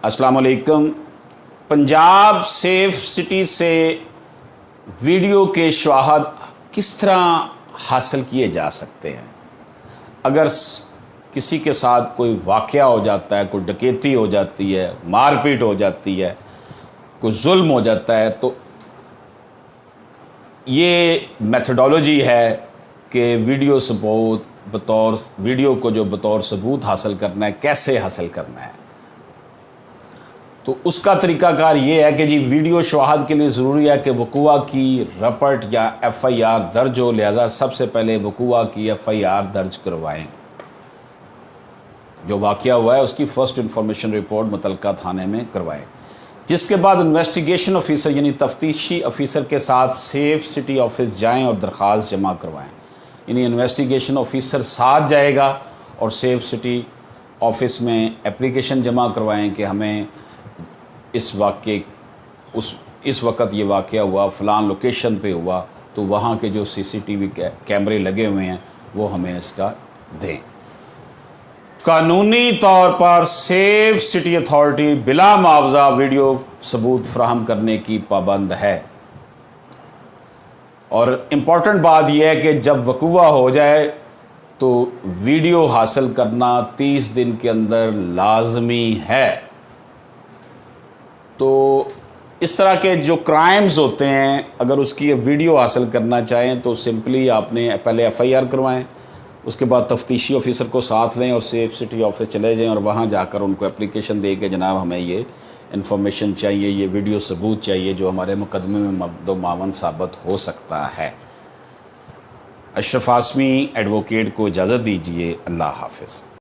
अस्सलाम वालेकुम। Punjab safe city से वीडियो के शवाहद किस तरह हासिल किए जा सकते हैं? अगर किसी के साथ कोई वाक़या हो जाता है, कोई डकैती हो जाती है, मारपीट हो जाती है, कोई जुल्म हो जाता है, तो ये मेथडोलॉजी है कि वीडियो को जो बतौर सबूत हासिल करना है, कैसे हासिल करना है। तो उसका तरीक़ाकार ये है कि जी वीडियो शवाहद के लिए ज़रूरी है कि वक़ूआ की रपट या FIR दर्ज हो, लिहाजा सबसे पहले वक़ूआ की FIR दर्ज करवाएं। जो वाक़या हुआ है उसकी फ़र्स्ट इंफॉर्मेशन रिपोर्ट मुतलका थाने में करवाएं, जिसके बाद इन्वेस्टिगेशन ऑफिसर यानी तफ्तीशी ऑफिसर के साथ सेफ सिटी ऑफिस जाएं और दरख्वास्त जमा करवाएं। यानी इन्वेस्टिगेशन ऑफिसर साथ जाएगा और सेफ सिटी ऑफिस में एप्लीकेशन जमा करवाएं कि हमें इस वक्त ये वाक़या हुआ, फ़लाँ लोकेशन पे हुआ, तो वहाँ के जो CCTV कैमरे लगे हुए हैं वो हमें इसका दें। कानूनी तौर पर सेफ सिटी अथॉरिटी बिला मुआवजा वीडियो सबूत फराहम करने की पाबंद है। और इम्पॉर्टेंट बात यह है कि जब वक़ूआ हो जाए तो वीडियो हासिल करना 30 दिन के अंदर लाजमी है। तो इस तरह के जो क्राइम्स होते हैं, अगर उसकी वीडियो हासिल करना चाहें तो सिंपली आपने पहले FIR करवाएं, उसके बाद तफ्तीशी ऑफिसर को साथ लें और सेफ सिटी ऑफिस चले जाएं और वहाँ जाकर उनको एप्लीकेशन दे के जनाब हमें ये इन्फॉर्मेशन चाहिए, ये वीडियो सबूत चाहिए जो हमारे मुकदमे में मब्दो मावन साबित हो सकता है। अशरफ आसमी एडवोकेट को इजाज़त दीजिए। अल्लाह हाफ़िज़।